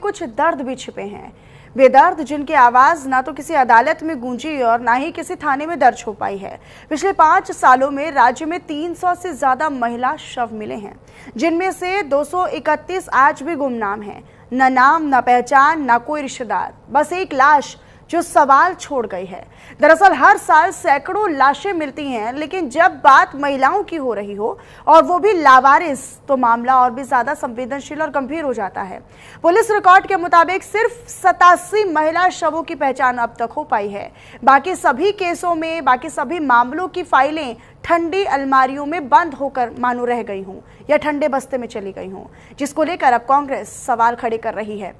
कुछ दर्द भी छिपे हैं। बेदर्द जिनकी आवाज ना तो किसी अदालत में गूंजी और ना ही किसी थाने में दर्ज हो पाई है। पिछले 5 सालों में राज्य में 300 से ज्यादा महिला शव मिले हैं, जिनमें से 231 आज भी गुमनाम हैं। न नाम, न पहचान, न कोई रिश्तेदार, बस एक लाश जो सवाल छोड़ गई है। दरअसल हर साल सैकड़ों लाशें मिलती हैं, लेकिन जब बात महिलाओं की हो रही हो और वो भी लावारिस, तो मामला और भी ज्यादा संवेदनशील और गंभीर हो जाता है। पुलिस रिकॉर्ड के मुताबिक सिर्फ 87 महिला शवों की पहचान अब तक हो पाई है। बाकी सभी केसों में, बाकी सभी मामलों की फाइलें ठंडी अलमारियों में बंद होकर मानो रह गई हूं या ठंडे बस्ते में चली गई हूं, जिसको लेकर अब कांग्रेस सवाल खड़े कर रही है।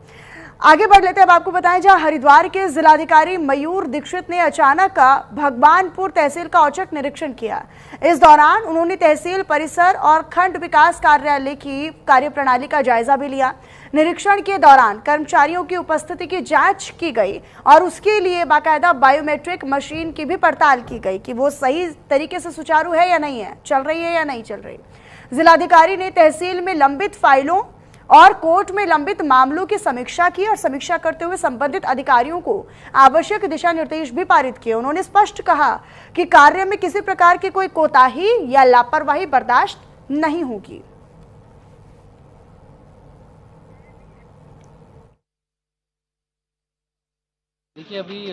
आगे बढ़ लेते हैं। अब आपको बताएं, जहां हरिद्वार के जिलाधिकारी मयूर दीक्षित ने अचानक भगवानपुर तहसील का औचक निरीक्षण किया। इस दौरान उन्होंने तहसील परिसर और खंड विकास कार्यालय की कार्यप्रणाली का जायजा भी लिया। निरीक्षण के दौरान कर्मचारियों की उपस्थिति की जांच की गई और उसके लिए बाकायदा बायोमेट्रिक मशीन की भी पड़ताल की गई कि वो सही तरीके से सुचारू है या नहीं है, चल रही है या नहीं चल रही। जिलाधिकारी ने तहसील में लंबित फाइलों और कोर्ट में लंबित मामलों की समीक्षा की और समीक्षा करते हुए संबंधित अधिकारियों को आवश्यक दिशा निर्देश भी पारित किए। उन्होंने स्पष्ट कहा कि कार्य में किसी प्रकार की कोई कोताही या लापरवाही बर्दाश्त नहीं होगी। देखिए, अभी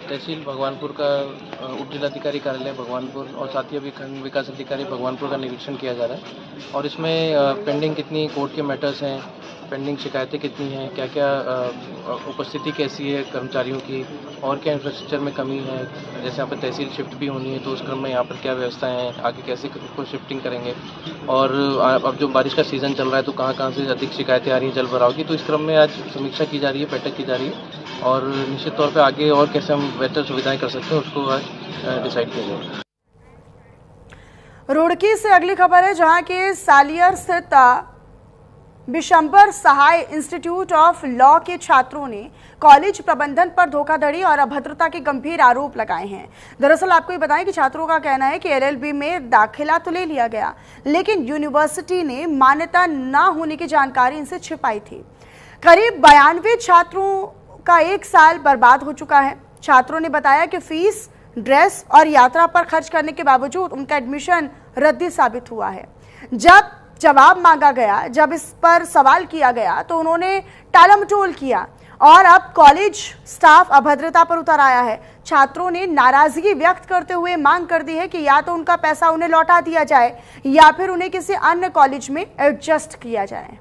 तहसील भगवानपुर का उप जिलाधिकारी कार्यालय भगवानपुर और साथ ही अभी खंड विकास अधिकारी भगवानपुर का निरीक्षण किया जा रहा है और इसमें पेंडिंग कितनी कोर्ट के मैटर्स हैं, पेंडिंग शिकायतें कितनी हैं, क्या क्या उपस्थिति कैसी है कर्मचारियों की और क्या इंफ्रास्ट्रक्चर में कमी है। जैसे यहाँ पर तहसील शिफ्ट भी होनी है तो उस क्रम में यहाँ पर क्या व्यवस्थाएं हैं, आगे कैसे को शिफ्टिंग करेंगे और अब जो बारिश का सीज़न चल रहा है तो कहाँ से अधिक शिकायतें आ रही हैं जल भराव की। तो इस क्रम में आज समीक्षा की जा रही है, बैठक की जा रही है और निश्चित तौर पे आगे और कैसे हम बेहतर सुविधाएं कर सकते हैं उसको आज डिसाइड किया जाएगा। रुड़की से अगली खबर है, जहां के सालियर स्थित बिशंबर सहाय इंस्टीट्यूट ऑफ लॉ के छात्रों ने कॉलेज प्रबंधन पर धोखाधड़ी और अभद्रता के गंभीर आरोप लगाए हैं। दरअसल आपको ये बताएं कि छात्रों का कहना है कि एलएलबी में दाखिला तो ले लिया गया, लेकिन यूनिवर्सिटी ने मान्यता न होने की जानकारी इनसे छिपाई थी। करीब 92 छात्रों का 1 साल बर्बाद हो चुका है। छात्रों ने बताया कि फीस, ड्रेस और यात्रा पर खर्च करने के बावजूद उनका एडमिशन रद्दी साबित हुआ है। जब जवाब मांगा गया, जब इस पर सवाल किया गया तो उन्होंने टालमटोल किया और अब कॉलेज स्टाफ अभद्रता पर उतर आया है। छात्रों ने नाराजगी व्यक्त करते हुए मांग कर दी है कि या तो उनका पैसा उन्हें लौटा दिया जाए या फिर उन्हें किसी अन्य कॉलेज में एडजस्ट किया जाए।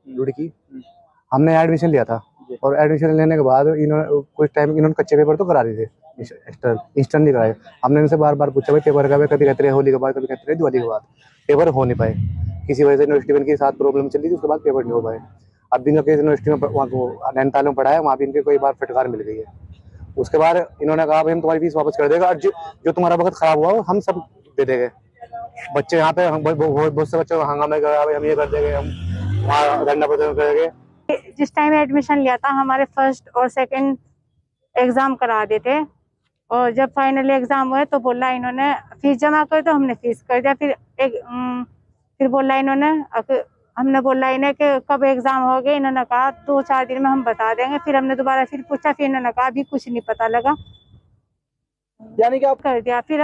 रुड़की हमने एडमिशन लिया था और एडमिशन लेने के बाद इन्होंने कुछ टाइम इन्होंने कच्चे पेपर तो करा दिए थे, इंस्टेंट नहीं कराए। हमने इनसे बार बार पूछा भाई पेपर का, कभी कहते रहे होली के बाद, कभी कहते रहे दिवाली के बाद। पेपर हो नहीं पाए, किसी वजह से यूनिवर्सिटी में इनके साथ प्रॉब्लम चल रही थी, उसके बाद पेपर नहीं हो पाए। अब भी इनका यूनिवर्सिटी में वहाँ को नैनीताल में पढ़ा है, वहाँ भी इनके कोई बार फटकार मिल गई है। उसके बाद इन्होंने कहा भाई हम तुम्हारी फीस वापस कर देगा और जो तुम्हारा वक्त खराब हुआ हम सब दे देंगे। बच्चे यहाँ पे बहुत से बच्चों हंगामे कर हम ये कर देंगे, हम वहाँ धरना प्रदर्शन करेंगे। जिस टाइम एडमिशन लिया था हमारे फर्स्ट और सेकंड एग्जाम करा दिए थे और जब फाइनल एग्जाम हुए तो बोला इन्होंने फीस जमा कर दो, हमने फीस कर दिया। फिर बोला इन्होंने, हमने बोला इन्हें कि कब एग्जाम हो गए, इन्होंने कहा 2-4 दिन में हम बता देंगे। फिर हमने दोबारा फिर पूछा, फिर इन्होंने कहा अभी कुछ नहीं पता लगा, यानी कि आप कर दिया। फिर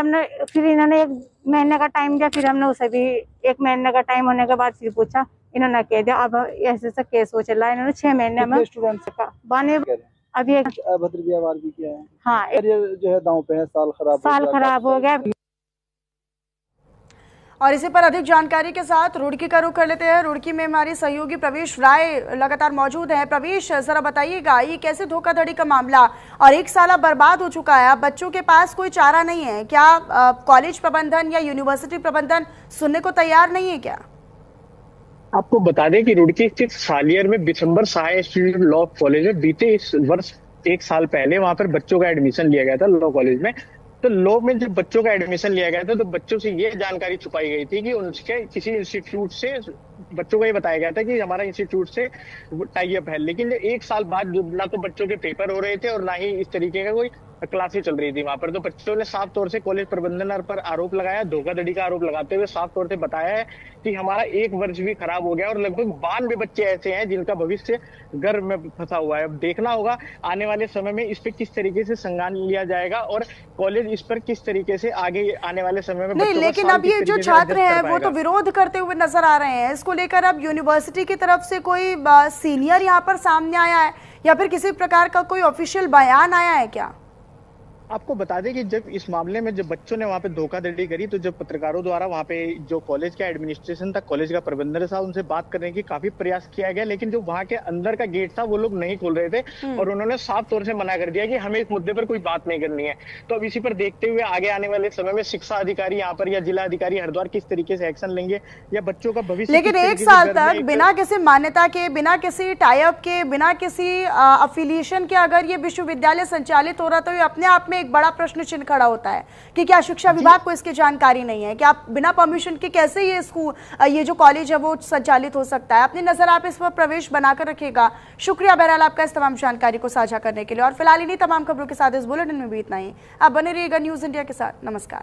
इन्होंने 1 महीने का टाइम दिया, फिर हमने उसे भी 1 महीने का टाइम होने के बाद फिर पूछा, इन्होंने कह दिया अब ऐसे केस हो चला। इन्होंने 6 महीने में स्टूडेंट्स का बाने अभी अभद्र व्यवहार भी किया है। हाँ, ये जो है दांव पे है, साल खराब हो गया। और इसी पर अधिक जानकारी के साथ रुड़की का रुख कर लेते हैं। रुड़की में हमारे सहयोगी प्रवेश राय लगातार मौजूद हैं। प्रवेश, जरा बताइएगा ये कैसे धोखाधड़ी का मामला और 1 साल बर्बाद हो चुका है, अब बच्चों के पास कोई चारा नहीं है क्या? कॉलेज प्रबंधन या यूनिवर्सिटी प्रबंधन सुनने को तैयार नहीं है क्या? आपको बता दें कि रुड़की स्थित सालियर में बिशंबर सहाय इंस्टीट्यूट लॉ कॉलेज में बीते इस वर्ष 1 साल पहले वहां पर बच्चों का एडमिशन लिया गया था लॉ कॉलेज में। तो लॉ में जब बच्चों का एडमिशन लिया गया था तो बच्चों से ये जानकारी छुपाई गई थी कि उनके किसी इंस्टीट्यूट से बच्चों को ये बताया गया था कि हमारा इंस्टीट्यूट से टाई अप है। लेकिन 1 साल बाद ना तो बच्चों के पेपर हो रहे थे और ना ही इस तरीके का कोई क्लासेस चल रही थी वहां पर। तो बच्चों ने साफ तौर से कॉलेज प्रबंधन पर आरोप लगाया, धोखाधड़ी का आरोप लगाते हुए साफ तौर से बताया है कि हमारा एक वर्ष भी खराब हो गया और लगभग 92 बच्चे ऐसे हैं जिनका भविष्य गर्भ में फंसा हुआ है। अब देखना होगा आने वाले समय में इस पे किस तरीके से संज्ञान लिया जाएगा और कॉलेज इस पर किस तरीके से आगे आने वाले समय में नहीं, लेकिन अब ये जो छात्र हैं वो तो विरोध करते हुए नजर आ रहे हैं। इसको लेकर अब यूनिवर्सिटी की तरफ से कोई सीनियर यहाँ पर सामने आया है या फिर किसी प्रकार का कोई ऑफिशियल बयान आया है क्या? आपको बता दें कि जब इस मामले में जब बच्चों ने वहां पे धोखाधड़ी करी तो जब पत्रकारों द्वारा वहां पे जो कॉलेज का एडमिनिस्ट्रेशन था, कॉलेज का प्रबंधन था, उनसे बात करने की काफी प्रयास किया गया, लेकिन जो वहां के अंदर का गेट था वो लोग नहीं खोल रहे थे और उन्होंने साफ तौर से मना कर दिया कि हमें इस मुद्दे पर कोई बात नहीं करनी है। तो अब इसी पर देखते हुए आगे आने वाले समय में शिक्षा अधिकारी यहाँ पर या जिला अधिकारी हरिद्वार किस तरीके से एक्शन लेंगे या बच्चों का भविष्य। लेकिन एक साल तक बिना किसी मान्यता के, बिना किसी टाइप के, बिना किसी अफिलिएशन के अगर ये विश्वविद्यालय संचालित हो रहा तो ये अपने आप में एक बड़ा प्रश्न खड़ा होता है कि क्या शिक्षा विभाग को इसकी जानकारी नहीं है? क्या बिना परमिशन के कैसे ये स्कूल, ये जो कॉलेज है वो संचालित हो सकता है? अपनी नजर आप इस पर प्रवेश बनाकर रखिएगा। शुक्रिया बहरहाल आपका इस तमाम जानकारी को साझा करने के लिए। और फिलहाल इन्हीं तमाम खबरों के साथ इस बुलेटिन में भी इतना ही। आप बने रहिएगा न्यूज इंडिया के साथ। नमस्कार।